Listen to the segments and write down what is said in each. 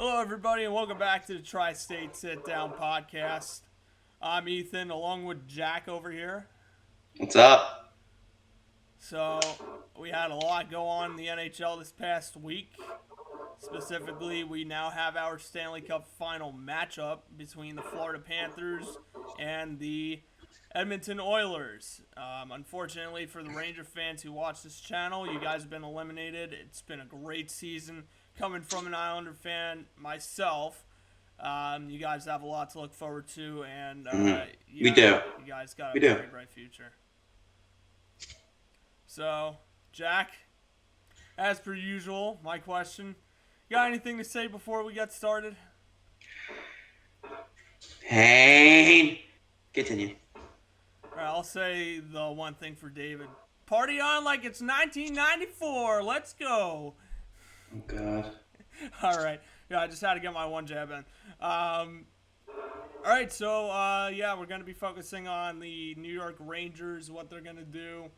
Hello, everybody, and welcome back to the Tri-State Sit Down podcast. I'm Ethan, along with Jack over here. What's up? So, we had a lot go on in the NHL this past week. Specifically, we now have our Stanley Cup final matchup between the Florida Panthers and the Edmonton Oilers. Unfortunately, for the Ranger fans who watch this channel, you guys have been eliminated. It's been a great season. Coming from an Islander fan myself, you guys have a lot to look forward to, and We do. you guys got We a do. very bright future. So, Jack, as per usual, my question: you got anything to say before we get started? Pain. Continue. All right, I'll say the one thing for David: party on like it's 1994. Let's go. Oh God. All right. Yeah, I just had to get my one jab in. All right, so we're going to be focusing on the New York Rangers, what they're going to do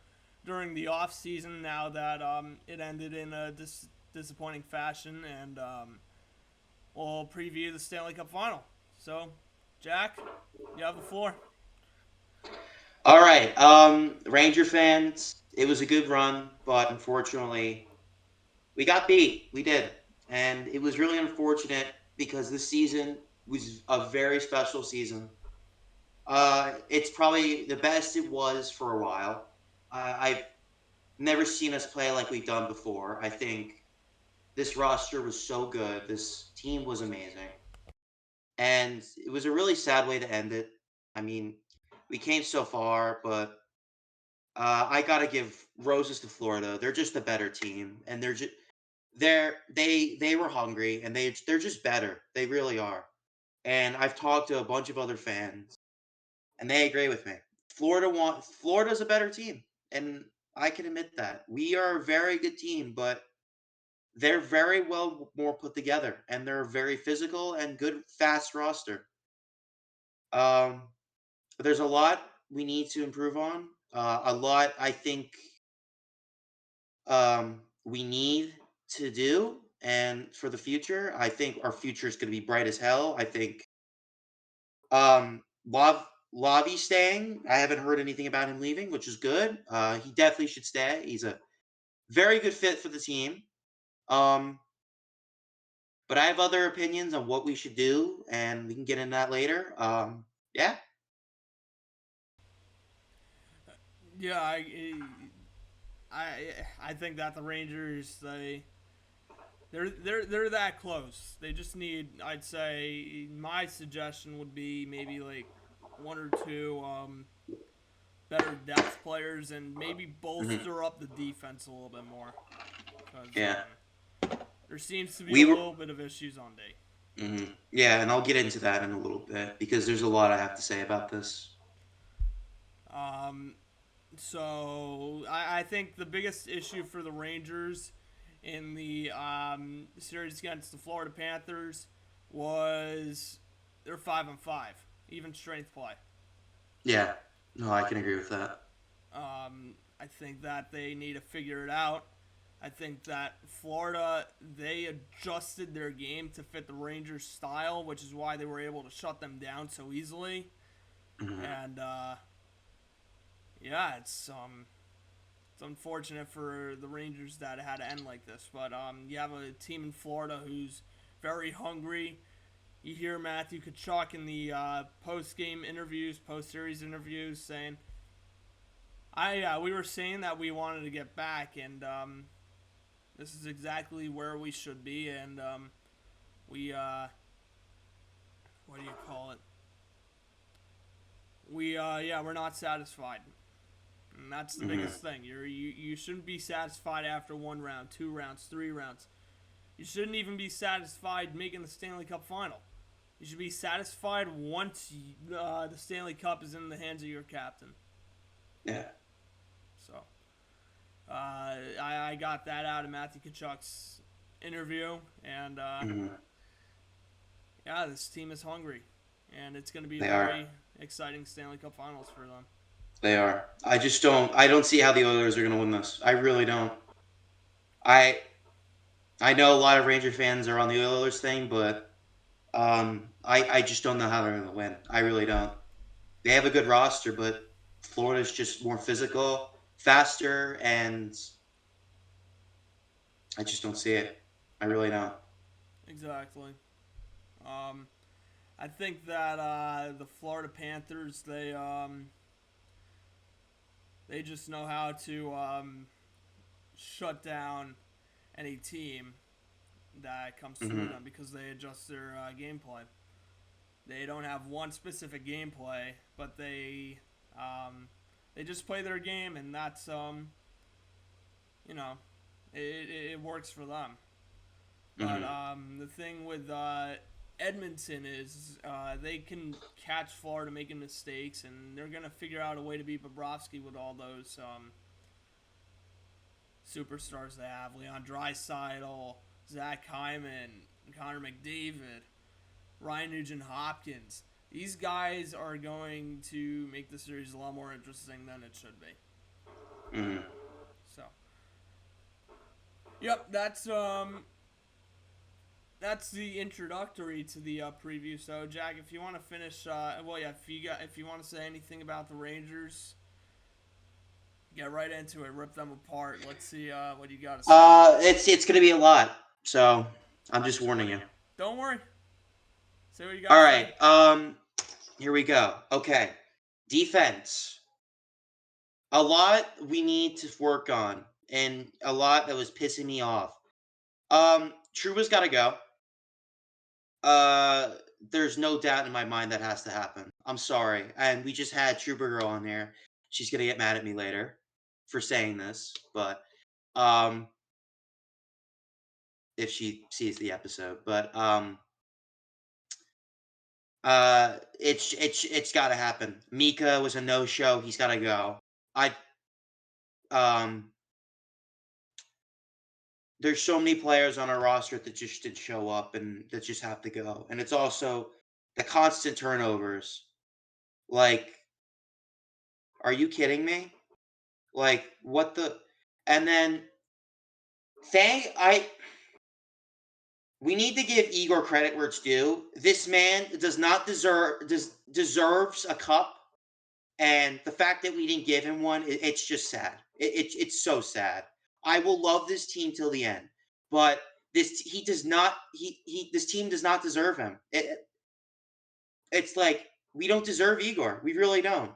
during the off season now that it ended in a disappointing fashion, and we'll preview the Stanley Cup final. So, Jack, you have the floor. All right. Ranger fans, it was a good run, but unfortunately, we got beat. We did, and it was really unfortunate because this season was a very special season. It's probably the best it was for a while. I've never seen us play like we've done before. I think this roster was so good. This team was amazing. And it was a really sad way to end it. I mean, we came so far, but I gotta give roses to Florida. They're just a better team, and they were hungry, and they're just better. They really are. And I've talked to a bunch of other fans, and they agree with me. Florida's a better team, and I can admit that we are a very good team, but they're very well more put together, and they're a very physical and good, fast roster. Um, But there's a lot we need to improve on. A lot I think we need to do, and for the future, I think our future is going to be bright as hell. I think Lavi staying. I haven't heard anything about him leaving, which is good. He definitely should stay. He's a very good fit for the team. Um, but I have other opinions on what we should do, and we can get into that later. Yeah. Yeah, I think that the Rangers they're that close. They just need, I'd say, my suggestion would be maybe like one or two better depth players and maybe Hmm. bolster up the defense a little bit more because Yeah. there seems to be a We were. little bit of issues on D. Yeah, and I'll get into that in a little bit because there's a lot I have to say about this. Um, so I think the biggest issue for the Rangers in the series against the Florida Panthers was they're 5-5, even strength play. Yeah, no, I can agree with that. I think that they need to figure it out. I think that Florida, they adjusted their game to fit the Rangers' style, which is why they were able to shut them down so easily. Hmm. And yeah, it's unfortunate for the Rangers that it had to end like this. But you have a team in Florida who's very hungry. You hear Matthew Tkachuk in the post-game interviews, post-series interviews, saying, we were saying that we wanted to get back, and this is exactly where we should be, and we what do you call it? We're not satisfied, and that's the Hmm. biggest thing. You shouldn't be satisfied after one round, 2 rounds, 3 rounds. You shouldn't even be satisfied making the Stanley Cup final. You should be satisfied once the Stanley Cup is in the hands of your captain. Yeah. So I got that out of Matthew Kachuk's interview, and Hmm. yeah, this team is hungry, and it's going to be a They are. very exciting Stanley Cup Finals for them. They are. I just don't. I don't see how the Oilers are going to win this. I really don't. I I know a lot of Ranger fans are on the Oilers thing, but I just don't know how they're going to win. I really don't. They have a good roster, but Florida's just more physical, faster, and I just don't see it. I really don't. Exactly. Um, I think that the Florida Panthers they just know how to shut down any team that comes through Mm-hmm. them because they adjust their gameplay. They don't have one specific gameplay, but they just play their game, and that's you know it works for them. But Mm-hmm. the thing with Edmonton is they can catch Florida making mistakes, and they're gonna figure out a way to beat Bobrovsky with all those superstars they have: Leon Draisaitl, Zach Hyman, Connor McDavid, Ryan Nugent Hopkins. These guys are going to make the series a lot more interesting than it should be. Mm-hmm. So, yep, that's the introductory to the preview. So, Jack, if you want to finish, well, yeah, if you want to say anything about the Rangers, get right into it. Rip them apart. Let's see what you got to say. It's going to be a lot, so I'm just warning you. Don't worry. Say what you got All to right. say. Here we go. Okay. Defense. A lot we need to work on, and a lot that was pissing me off. Truba's got to go. Uh, there's no doubt in my mind that has to happen. I'm sorry, and we just had Truba girl on there. She's gonna get mad at me later for saying this, but um, if she sees the episode, but it's got to happen. Mika was a no show. He's got to go. I um, there's so many players on our roster that just didn't show up and that just have to go, and it's also the constant turnovers. Like, are you kidding me? Like, what the? And then thank I. We need to give Igor credit where it's due. This man does not deserves a cup, and the fact that we didn't give him one, it's just sad. It's so sad. I will love this team till the end, but this he does not. He this team does not deserve him. It's like we don't deserve Igor. We really don't.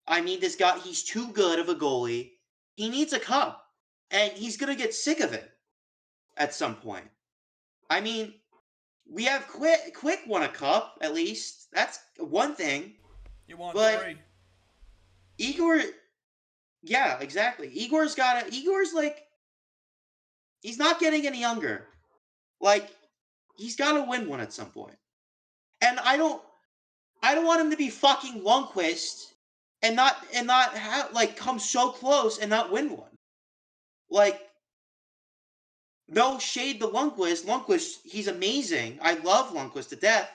I mean, this guy, he's too good of a goalie. He needs a cup, and he's gonna get sick of it at some point. I mean, we have Quick won a cup at least. That's one thing. You want But three? Igor, yeah, exactly. Igor's like he's not getting any younger. Like he's got to win one at some point. And I don't want him to be fucking Lundqvist and not have like come so close and not win one. Like no shade to Lundqvist. Lundqvist, he's amazing. I love Lundqvist to death.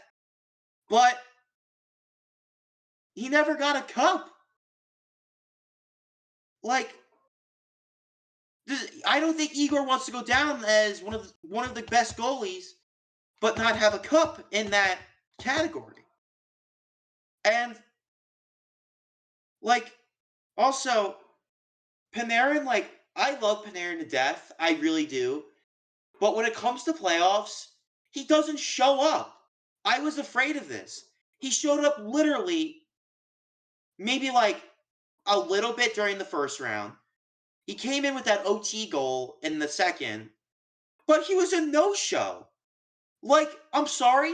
But he never got a cup. Like I don't think Igor wants to go down as one of the best goalies, but not have a cup in that category. And like also Panarin, like I love Panarin to death, I really do. But when it comes to playoffs, he doesn't show up. I was afraid of this. He showed up literally maybe like a little bit during the first round. He came in with that OT goal in the second, but he was a no-show. Like, I'm sorry,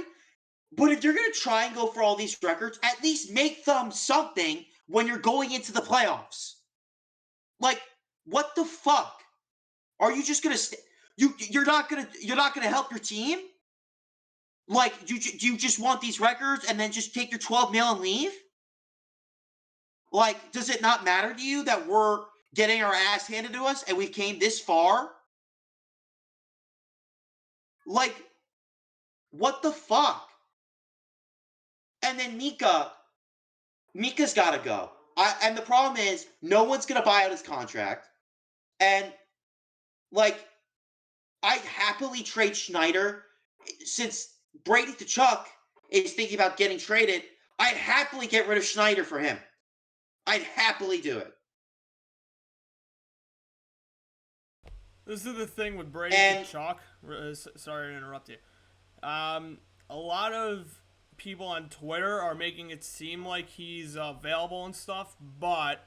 but if you're going to try and go for all these records, at least make them something when you're going into the playoffs. Like, what the fuck? Are you just going to you're not going to help your team? Like, do you just want these records and then just take your 12 mil and leave? Like, does it not matter to you that we're getting our ass handed to us and we've came this far? Like, what the fuck? And then Mika's got to go. And the problem is, no one's going to buy out his contract. And, like, I'd happily trade Schneider since Brady Tkachuk is thinking about getting traded. I'd happily get rid of Schneider for him. I'd happily do it. This is the thing with Brady And Tkachuk. Sorry to interrupt you. A lot of people on Twitter are making it seem like he's available and stuff, but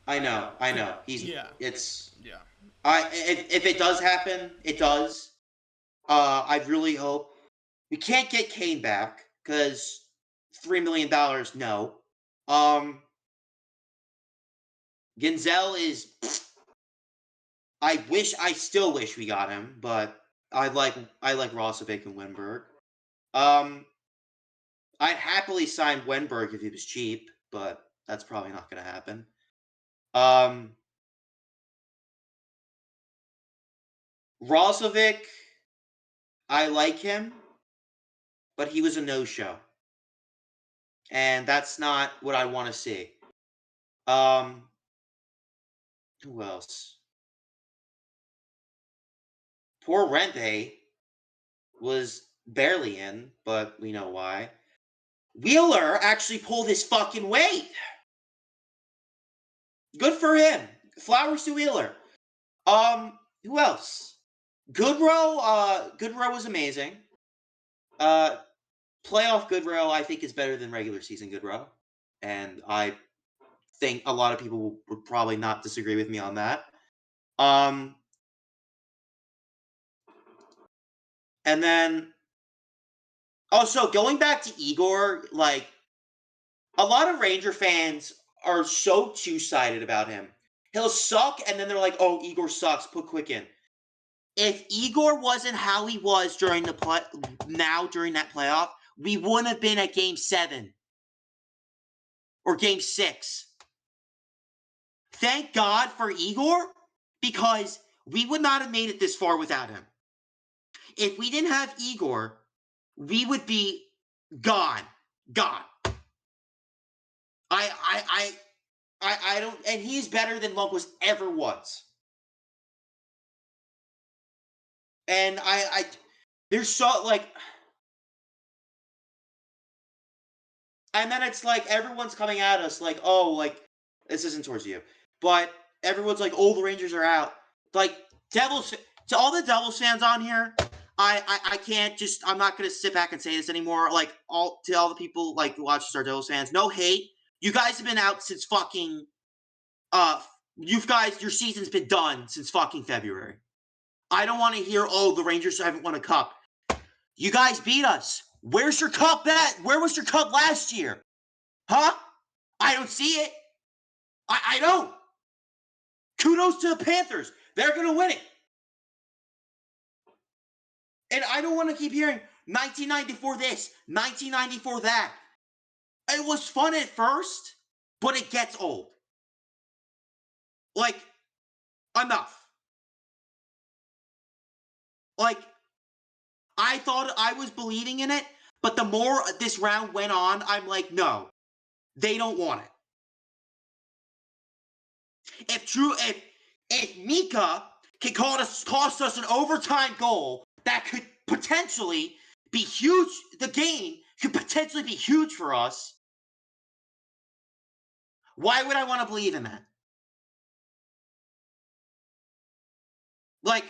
I know. yeah, It's yeah. if it does happen, it does. I really hope we can't get Kane back because $3 million. No. Ginzel is. I still wish we got him, but I like Rosovic and Wenberg. Um, I'd happily sign Wenberg if he was cheap, but that's probably not going to happen. Um, Rosovic, I like him, but he was a no-show, and that's not what I want to see. Um, who else? Poor Rente was barely in, but we know why. Wheeler actually pulled his fucking weight. Good for him. Flowers to Wheeler. Who else? Goodrow was amazing. Playoff Goodrow, I think, is better than regular season Goodrow, and I think a lot of people would probably not disagree with me on that. Um, and then also going back to Igor, like a lot of Ranger fans are so two-sided about him. He'll suck, and then they're like, "Oh, Igor sucks. Put Quick in." If Igor wasn't how he was during that playoff, we wouldn't have been at Game 7 or Game 6. Thank God for Igor, because we would not have made it this far without him. If we didn't have Igor, we would be gone. Gone. I don't, and he's better than Lundqvist ever was. And there's so, like, and then it's like everyone's coming at us like, oh, like, this isn't towards you, but everyone's like, oh, the Rangers are out. Like, Devils, to all the Devils fans on here, I can't just, I'm not going to sit back and say this anymore. Like, to all the people, like, who watch our Devils fans, no hate. You guys have been out since fucking, your season's been done since fucking February. I don't want to hear, oh, the Rangers haven't won a cup. You guys beat us. Where's your cup at? Where was your cup last year? Huh? I don't see it. I don't. Kudos to the Panthers. They're going to win it. And I don't want to keep hearing 1994 this, 1994 that. It was fun at first, but it gets old. Like, enough. Like, I thought I was believing in it, but the more this round went on, I'm like, no, they don't want it. If Mika can cost us an overtime goal that could potentially be huge, the game could potentially be huge for us. Why would I want to believe in that? Like,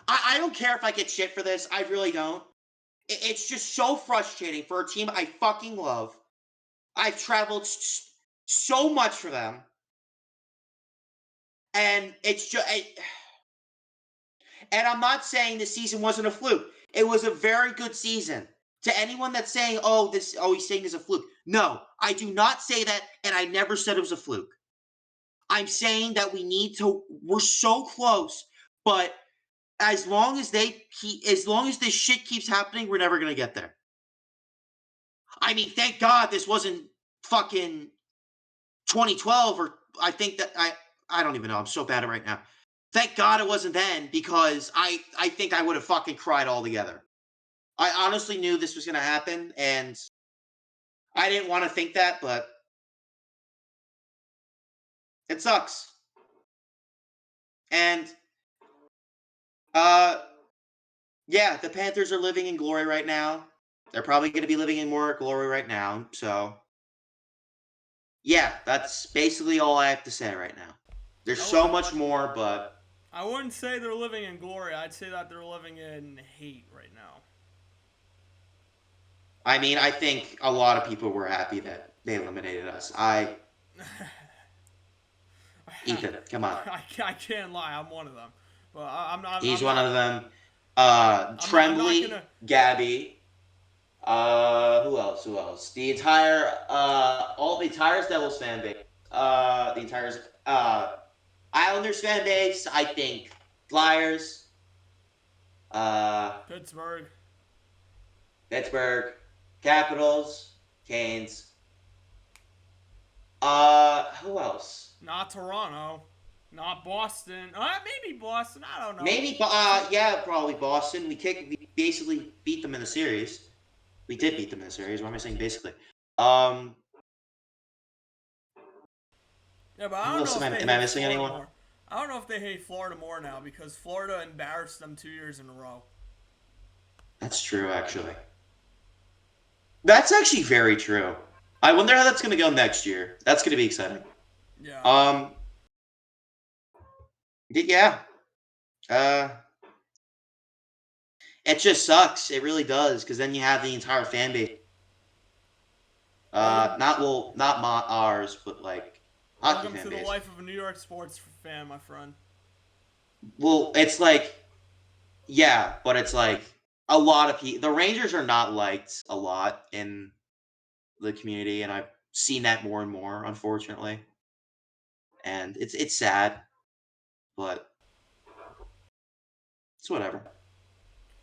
I don't care if I get shit for this. I really don't. It's just so frustrating for a team I fucking love. I've traveled so much for them. And it's just. And I'm not saying the season wasn't a fluke. It was a very good season. To anyone that's saying, he's saying it's a fluke. No, I do not say that, and I never said it was a fluke. I'm saying that we're so close, but as long as this shit keeps happening, we're never gonna get there. I mean, thank God this wasn't fucking 2012, or I think that I don't even know. I'm so bad at it right now. Thank God it wasn't then, because I think I would have fucking cried altogether. I honestly knew this was going to happen, and I didn't want to think that, but it sucks. And Uh, yeah, the Panthers are living in glory right now. They're probably going to be living in more glory right now. So, yeah, that's basically all I have to say right now. There's I, so w- much more, but I wouldn't say they're living in glory. I'd say that they're living in hate right now. I mean, I think a lot of people were happy that they eliminated us. Ethan, come on. I can't lie. I'm one of them. But He's I'm one not. of them. I'm not gonna. Trembley, Gabby. Who else? Who else? The entire, all the entire Devils fan base. The entire, uh, Islanders fan base. I think Flyers, uh, Pittsburgh. Pittsburgh, Capitals, Canes. Who else? Not Toronto. Not Boston. Maybe Boston. I don't know. Maybe, yeah, probably Boston. We basically beat them in the series. We did beat them in the series. Why am I saying basically? Um, Yeah, but I who don't else know am if I? they Am I hate missing Florida anyone? more. I don't know if they hate Florida more now because Florida embarrassed them 2 years in a row. That's true, actually. That's actually very true. I wonder how that's going to go next year. That's going to be exciting. Yeah. Um, yeah. Uh, it just sucks. It really does because then you have the entire fan base. Welcome, Not ours, but like hockey welcome fan to the base. life of a New York sports fan, my friend. Well, it's like yeah, but it's like a lot of people. The Rangers are not liked a lot in the community, and I've seen that more and more, unfortunately. And it's sad, but it's whatever.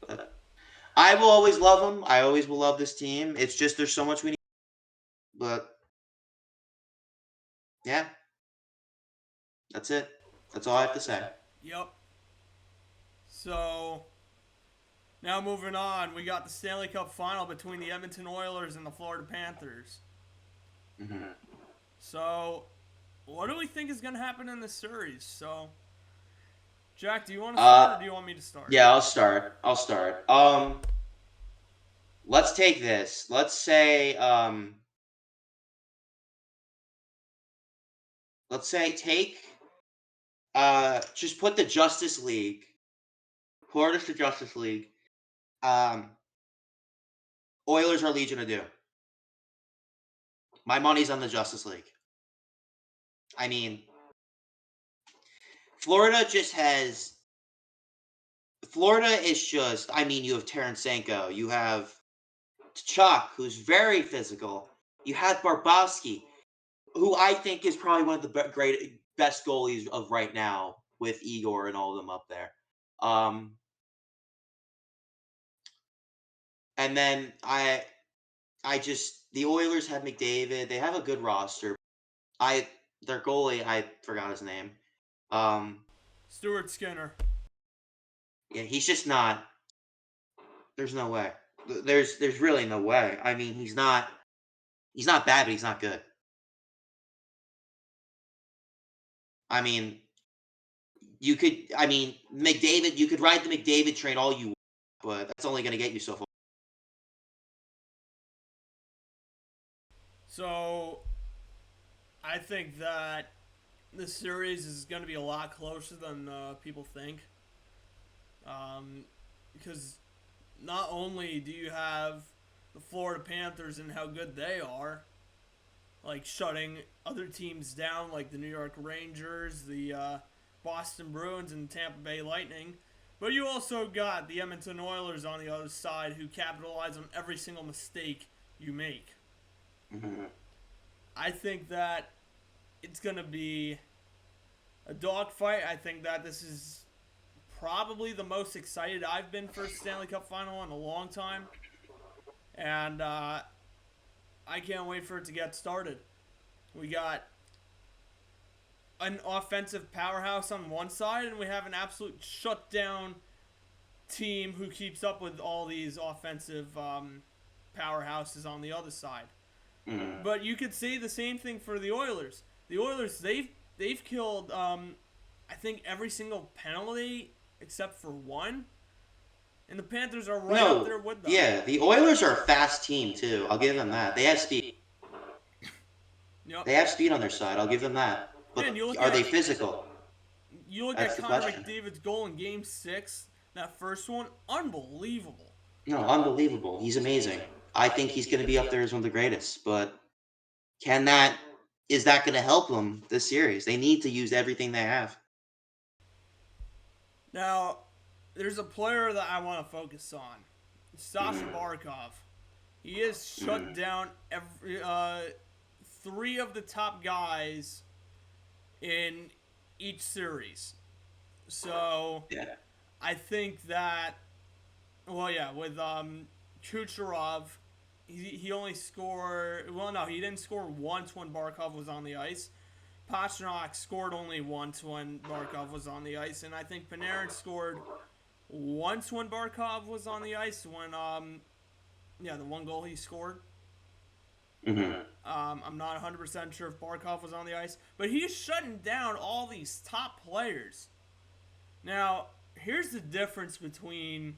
But I will always love them. I always will love this team. It's just there's so much we need. But yeah, that's it. That's all I have to say. Yep. So now moving on, we got the Stanley Cup final between the Edmonton Oilers and the Florida Panthers. Hmm. So, what do we think is going to happen in this series? So, Jack, do you want to start or Uh, do you want me to start? yeah, I'll start. I'll start. Let's take this. Let's say take just put the Justice League, Florida's the Justice League. Um, Oilers are Legion of Doom. My money's on the Justice League. I mean, Florida just has. Florida is just. I mean, you have Tarasenko. You have Chuck, who's very physical. You have Barbowski, who I think is probably one of the best goalies of right now with Igor and all of them up there. Um, and then I just the Oilers have McDavid. They have a good roster. I their goalie, I forgot his name. Um, Stuart Skinner. yeah, he's just not. There's no way. There's really no way. I mean, he's not bad, but he's not good. I mean, you could. I mean, McDavid. You could ride the McDavid train all you want, but that's only going to get you so far. So, I think that this series is going to be a lot closer than people think. Because not only do you have the Florida Panthers and how good they are, like shutting other teams down, like the New York Rangers, the Boston Bruins, and Tampa Bay Lightning, but you also got the Edmonton Oilers on the other side who capitalize on every single mistake you make. Mhm. I think that it's going to be a dogfight. I think that this is probably the most excited I've been for a Stanley Cup final in a long time. And I can't wait for it to get started. We got an offensive powerhouse on one side, and we have an absolute shutdown team who keeps up with all these offensive powerhouses on the other side. Mhm. But you could say the same thing for the Oilers. The Oilers, they've killed I think every single penalty except for one. And the Panthers are right up No, there with them. yeah, the Oilers are a fast team too. I'll give them that. They have speed. Yep. They have speed on their side. I'll give them that. Yeah, and But are they physical? you look That's at the Connor question. McDavid's goal in Game 6, that first one, unbelievable. No, unbelievable. He's amazing. I think he's going to be up there as one of the greatest. But can that is that going to help them this series? They need to use everything they have. Now, there's a player that I want to focus on. Sasha Barkov. He has shut down three of the top guys in each series. So Yeah. I think that, well, yeah, with Kucherov, he only scored. Well, no, he didn't score once when Barkov was on the ice. Pastrnak scored only once when Barkov was on the ice, and I think Panarin scored once when Barkov was on the ice. When the one goal he scored. Mm-hmm. I'm not 100% sure if Barkov was on the ice, but he's shutting down all these top players. Now, here's the difference between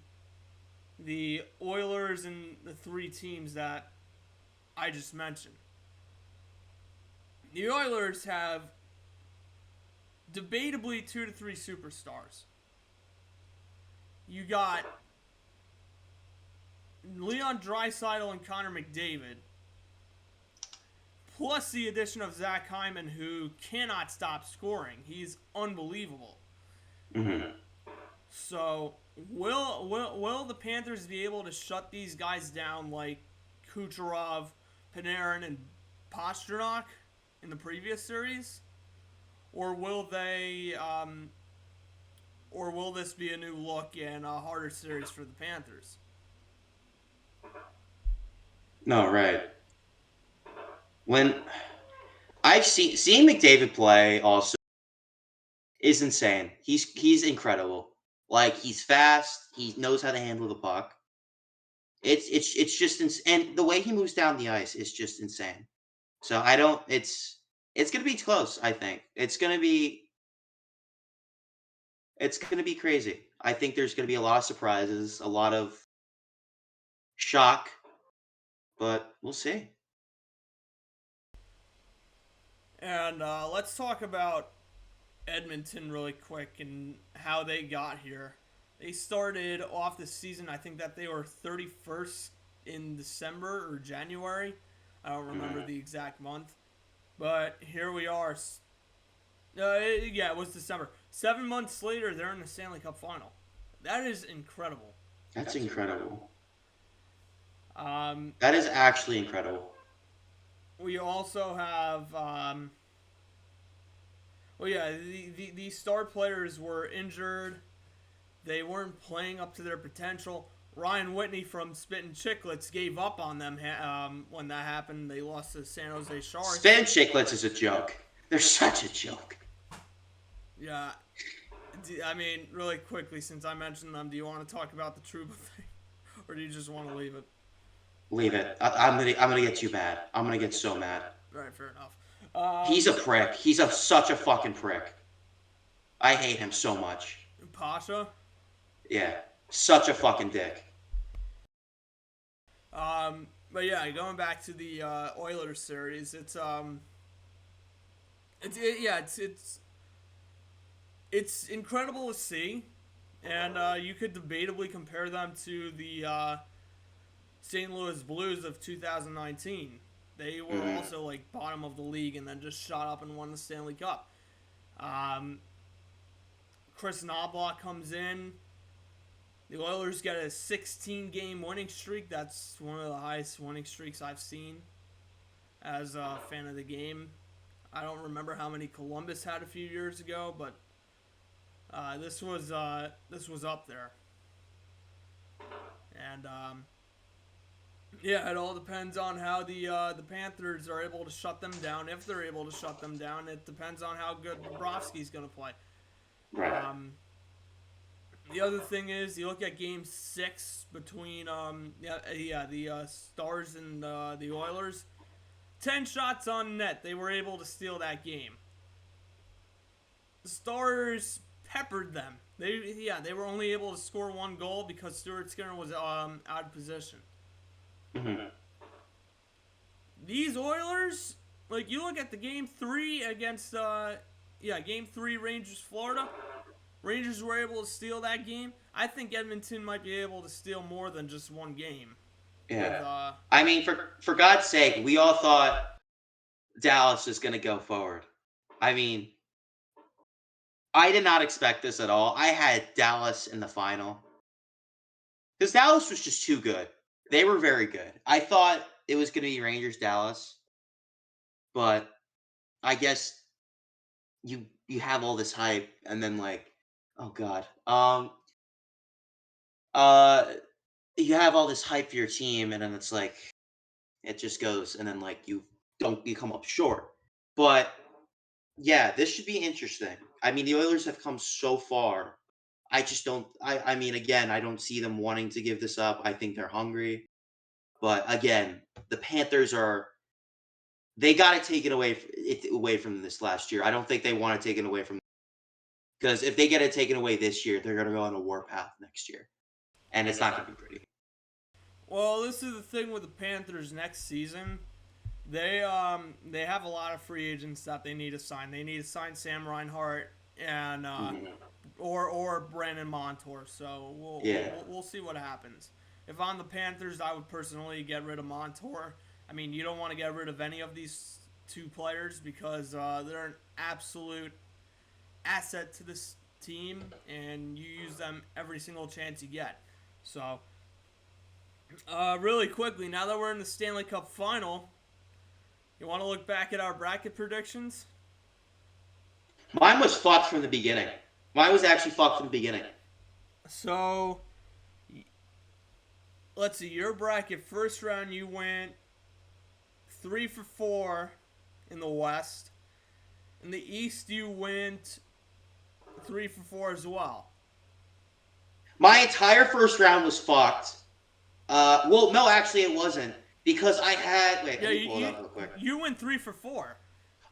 the Oilers and the three teams that I just mentioned. The Oilers have debatably 2 to 3 superstars. You got Leon Draisaitl and Connor McDavid, plus the addition of Zach Hyman, who cannot stop scoring. He's unbelievable. Mm-hmm. So, will the Panthers be able to shut these guys down like Kucherov, Panarin, and Pastrnak in the previous series, or will they? Or will this be a new look and a harder series for the Panthers? No, right. When I've seeing McDavid play also is insane. He's incredible. Like he's fast. He knows how to handle the puck. It's just and the way he moves down the ice is just insane. So I don't. It's gonna be close. I think it's gonna be crazy. I think there's gonna be a lot of surprises, a lot of shock, but we'll see. And let's talk about Edmonton really quick and how they got here. They started off the season, I think that they were 31st in December or January. I don't remember the exact month. But here we are. Yeah, it was December. 7 months later, they're in the Stanley Cup final. That is incredible. That's incredible. Um, That is actually incredible. we also have, well, yeah, the star players were injured. They weren't playing up to their potential. Ryan Whitney from Spittin' Chicklets gave up on them when that happened. They lost to San Jose Sharks. Spin Chicklets is a joke. They're such a joke. Yeah. I mean, really quickly, since I mentioned them, do you want to talk about the Trouba thing? Or do you just want to leave it? Leave it. I'm gonna get you mad. I'm gonna get so mad. Right, fair enough. He's a prick. He's such a fucking prick. I hate him so much. Pasha? Yeah, such a fucking dick. But yeah, going back to the Oilers series, it's incredible to see, and you could debatably compare them to the St. Louis Blues of 2019. They were also like bottom of the league and then just shot up and won the Stanley Cup. Chris Knobloch comes in. The Oilers get a 16-game winning streak. That's one of the highest winning streaks I've seen as a fan of the game. I don't remember how many Columbus had a few years ago, but this was up there. And yeah, it all depends on how the Panthers are able to shut them down. If they're able to shut them down, it depends on how good Bobrovsky's going to play. Right. The other thing is, you look at Game 6 between the Stars and the Oilers. 10 shots on net. They were able to steal that game. The Stars peppered them They were only able to score one goal because Stuart Skinner was out of position. Mm-hmm. These Oilers, like you look at the game 3 against game 3 Rangers Florida. Rangers were able to steal that game. I think Edmonton might be able to steal more than just one game. Yeah. With, I mean, for God's sake, we all thought Dallas was going to go forward. I mean, I did not expect this at all. I had Dallas in the final because Dallas was just too good. They were very good. I thought it was going to be Rangers Dallas, but I guess you have all this hype and then like, oh god, uh, you have all this hype for your team and then it's like it just goes and then like you come up short. But yeah, this should be interesting. I mean, the Oilers have come so far. I just don't. I mean, again, I don't see them wanting to give this up. I think they're hungry. But again, the Panthers are. They got to take it away from this last year. I don't think they want to take it away from because if they get it taken away this year, they're going to go on a war path next year, and it's not going to be pretty. well, this is the thing with the Panthers next season. They have a lot of free agents that they need to sign. They need to sign Sam Reinhart and or Brandon Montour. So we'll see what happens. If I'm the Panthers, I would personally get rid of Montour. I mean, you don't want to get rid of any of these two players because they're an absolute asset to this team, and you use them every single chance you get. So, really quickly, now that we're in the Stanley Cup final, you want to look back at our bracket predictions? Mine was fucked from the beginning. Mine was actually fucked from the beginning. So, let's see. Your bracket, first round, you went 3 for 4 in the West. In the East, you went 3 for 4 as well. My entire first round was fucked. Well, no, actually, it wasn't because I had. Wait, let me pull it up real quick. You went 3 for 4.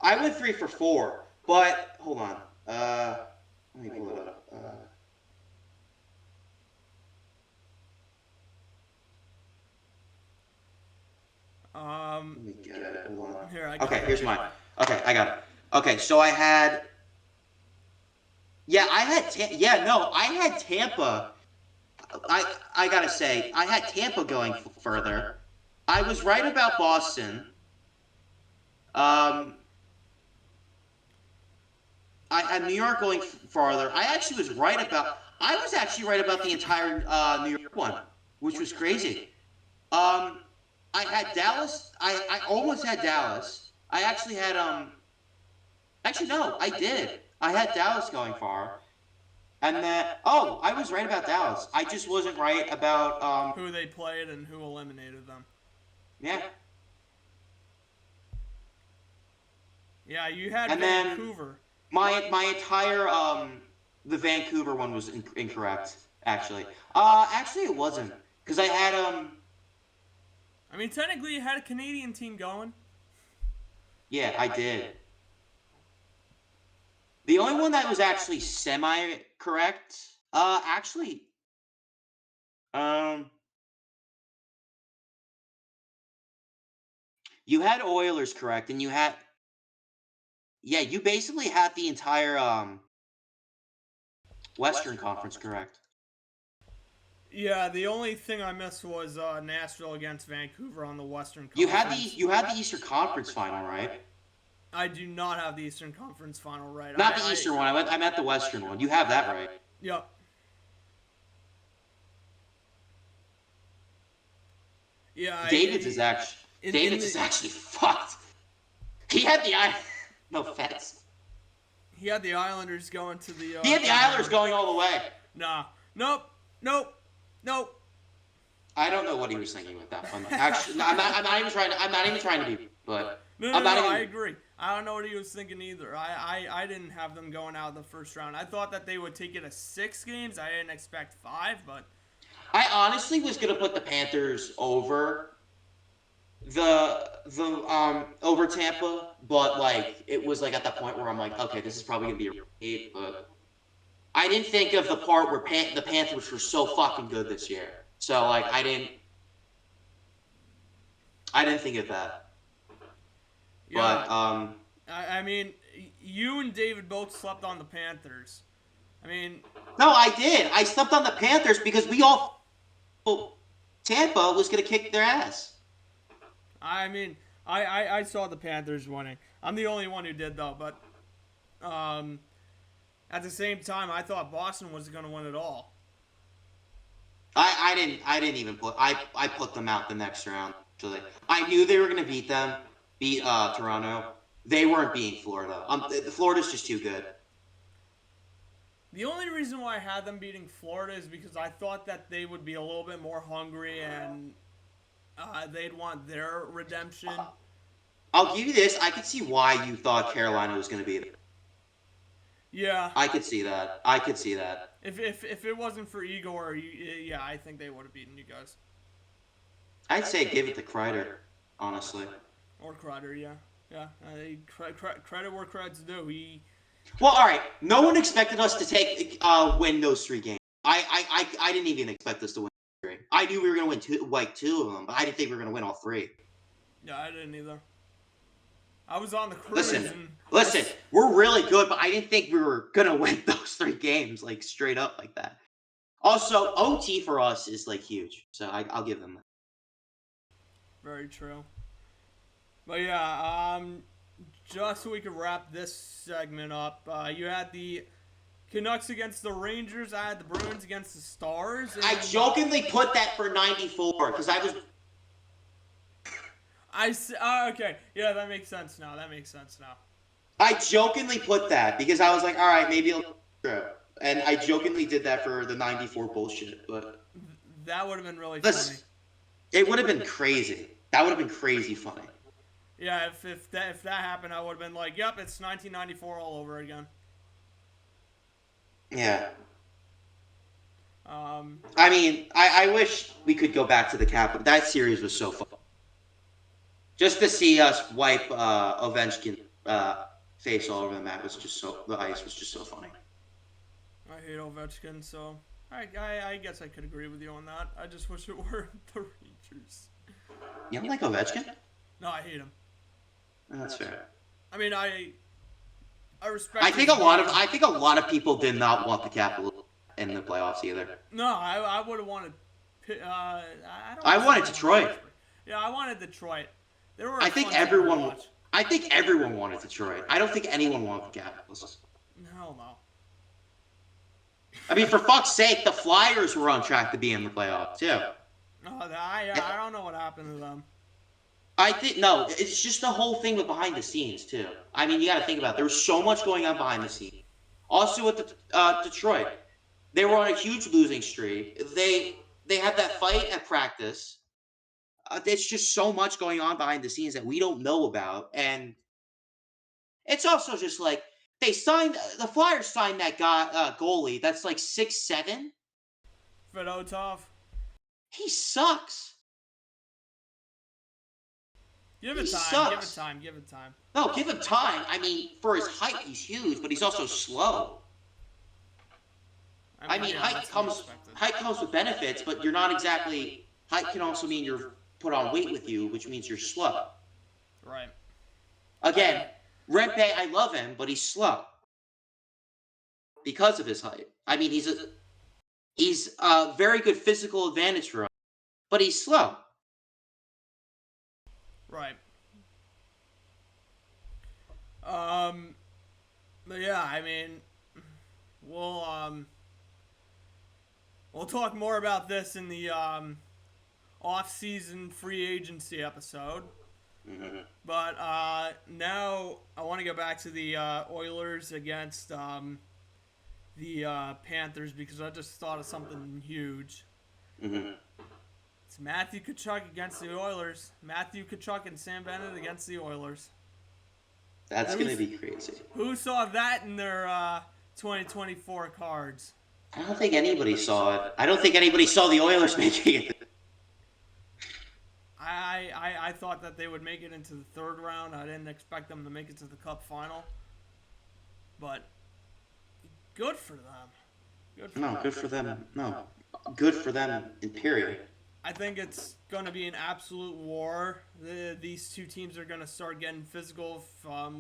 I went 3 for 4, but hold on. Let me pull it up. Let me get it. Hold on. Here, I got okay, here's mine. Okay, I got it. Okay, so I had. Yeah, I had Tampa. I gotta say, I had Tampa going further. I was right about Boston. I had New York going farther. I was actually right about the entire New York one, which was crazy. I had Dallas. I almost had Dallas. I actually had Actually, no, I did. I had Dallas going far. And then, I was right about Dallas. I just wasn't right about who they played and who eliminated them. Yeah. Yeah, you had and Vancouver. Then my entire the Vancouver one was incorrect. Actually, actually it wasn't because I had I mean, technically, you had a Canadian team going. Yeah, I did. The only one that was actually semi-correct, actually, you had Oilers correct, and you basically had the entire Western Conference correct. Yeah, the only thing I missed was Nashville against Vancouver on the Western Conference. You had the Eastern Conference final, right? I do not have the Eastern Conference final right. Not the Eastern one. I meant the Western one. You have that right. Yep. Yeah. David's is actually fucked. He had the no offense. He had the Islanders going to the. He had the Islanders going all the way. Nah. Nope. I don't know what he was thinking with that one. Actually, I'm not even trying to be. But no, I agree. I don't know what he was thinking either. I didn't have them going out in the first round. I thought that they would take it to 6 games. I didn't expect 5, but I honestly was gonna put the Panthers over over Tampa, but like it was like at that point where I'm like, okay, this is probably gonna be a 8, but I didn't think of the part where the Panthers were so fucking good this year. So like I didn't think of that. Yeah, But I mean, you and David both slept on the Panthers. I mean, no, I did. I slept on the Panthers because we all thought Tampa was gonna kick their ass. I mean, I saw the Panthers winning. I'm the only one who did though, but um, at the same time, I thought Boston was going to win it all. I didn't even put I put them out the next round. Actually, I knew they were gonna beat Toronto. They weren't beating Florida. Florida's just too good. The only reason why I had them beating Florida is because I thought that they would be a little bit more hungry and they'd want their redemption. I'll give you this. I could see why you thought Carolina was gonna beat them. Yeah. I could see that. I could see that. If it wasn't for Igor, yeah, I think they would have beaten you guys. I'd say give it to Kreider, honestly. Or Crowder, yeah. Yeah. Credit where credit's due. Well, all right. No one expected us to win those 3 games. I didn't even expect us to win 3. I knew we were gonna win two of them, but I didn't think we were gonna win all 3. Yeah, I didn't either. I was on the cruise. Listen. We're really good, but I didn't think we were gonna win those 3 games like straight up like that. Also, OT for us is like huge, so I'll give them that. Very true. But yeah, just so we could wrap this segment up, you had the Canucks against the Rangers. I had the Bruins against the Stars. I jokingly put that for 94 because I was. Okay, yeah, that makes sense now. I jokingly put that because I was like, all right, maybe it'll true. And I jokingly did that for the 94 bullshit, but that would have been really funny. It would have been crazy. That would have been crazy funny. Yeah, if that happened, I would have been like, yep, it's 1994 all over again. Yeah. I mean, I wish we could go back to the Capitol. That series was so fun. Just to see us wipe Ovechkin face all over the map was just the ice was just so funny. I hate Ovechkin, so I guess I could agree with you on that. I just wish it were the Rangers. You don't like Ovechkin? No, I hate him. That's fair. I mean, I respect. I think a lot of people did not want the Capitals in the playoffs either. No, I would have wanted. I wanted Detroit. Yeah, I wanted Detroit. I think everyone wanted Detroit. I don't think anyone wanted the Capitals. Hell no. I mean, for fuck's sake, the Flyers were on track to be in the playoffs too. No, I don't know what happened to them. I think no, it's just the whole thing with behind the scenes too. I mean, you got to think about it. There was so much going on behind the scenes. Also with Detroit, they were on a huge losing streak. They had that fight at practice. There's just so much going on behind the scenes that we don't know about, and it's also just like the Flyers signed that guy goalie that's like 6'7". Fedotov. He sucks. Give it time. No, give him time. I mean, for his height, he's huge, but he's also slow. I mean, height comes with benefits, but you're not exactly. Height can also mean you're put on weight with you, which means you're slow. Right. Again, Rempe, I love him, but he's slow because of his height. I mean, he's a very good physical advantage for him, but he's slow. Right. But yeah, I mean, we'll talk more about this in the off-season free agency episode. Mm-hmm. But now I want to go back to the Oilers against the Panthers because I just thought of something huge. Mm-hmm. It's Matthew Tkachuk against the Oilers. Matthew Tkachuk and Sam Bennett against the Oilers. That's going to be crazy. Who saw that in their 2024 cards? I don't think anybody saw it. I don't think anybody saw the Oilers making it. I thought that they would make it into the third round. I didn't expect them to make it to the Cup final. But good for them. Good for No, them. good for them. No, good for them in period. I think it's going to be an absolute war. These two teams are going to start getting physical.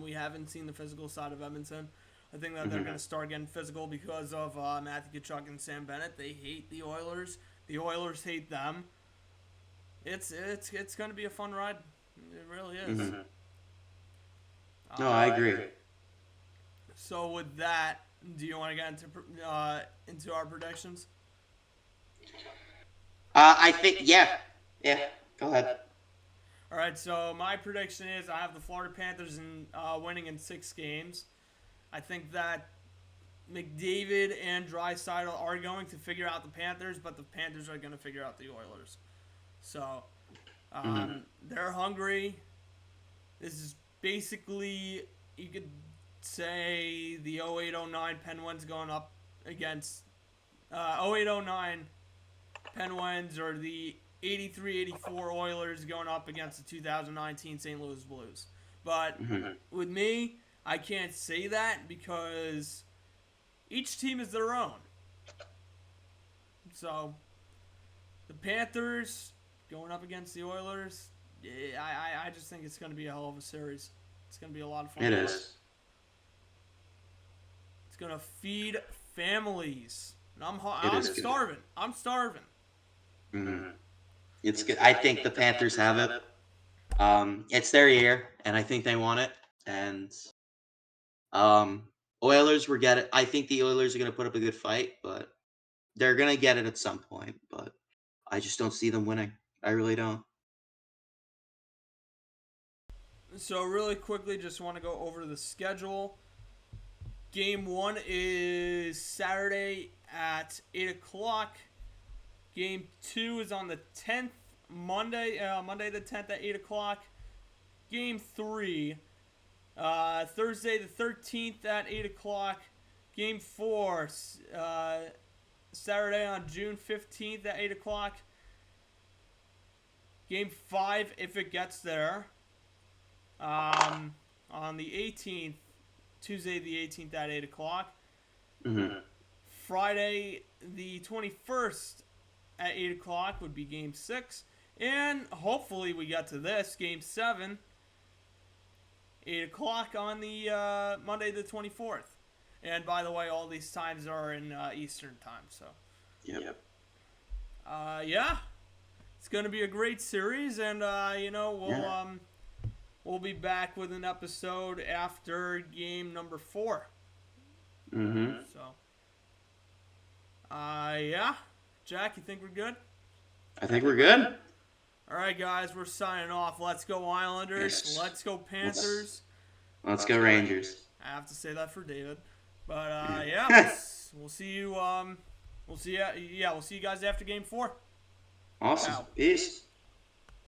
We haven't seen the physical side of Edmonton. I think that they're going to start getting physical because of Matthew Tkachuk and Sam Bennett. They hate the Oilers. The Oilers hate them. It's going to be a fun ride. It really is. No, I agree. So with that, do you want to get into our predictions? I think, yeah. Go ahead. All right. So my prediction is I have the Florida Panthers winning in 6 games. I think that McDavid and Draisaitl are going to figure out the Panthers, but the Panthers are going to figure out the Oilers. So they're hungry. This is basically, you could say, the 08-09 Penguins going up against 08-09 Penguins, or the 83-84 Oilers going up against the 2019 St. Louis Blues. But with me, I can't say that because each team is their own. So the Panthers going up against the Oilers, I just think it's going to be a hell of a series. It's going to be a lot of fun. It is. It's going to feed families. And I'm is good. starving. I'm starving. It's good. I think the Panthers have it. It's their year, and I think they want it. And Oilers will get it. I think the Oilers are going to put up a good fight, but they're going to get it at some point. But I just don't see them winning. I really don't. So really quickly, just want to go over the schedule. Game 1 is Saturday at 8 o'clock. Game 2 is on the 10th, Monday the 10th at 8 o'clock. Game 3, Thursday the 13th at 8 o'clock. Game 4, Saturday on June 15th at 8 o'clock. Game 5, if it gets there, on the 18th, Tuesday the 18th at 8 o'clock. Friday the 21st at 8 o'clock would be Game 6. And hopefully we get to this, Game 7, 8 o'clock on the Monday the 24th. And by the way, all these times are in Eastern time. So, Yep. yeah, it's going to be a great series. And, we'll be back with an episode after game number 4. So, yeah. Jack, you think we're good? I think we're good. All right, guys, we're signing off. Let's go Islanders. Yes. Let's go Panthers. Let's go Rangers. I have to say that for David. But yeah, we'll see you. We'll see you guys after game 4. Awesome. Ciao. Peace.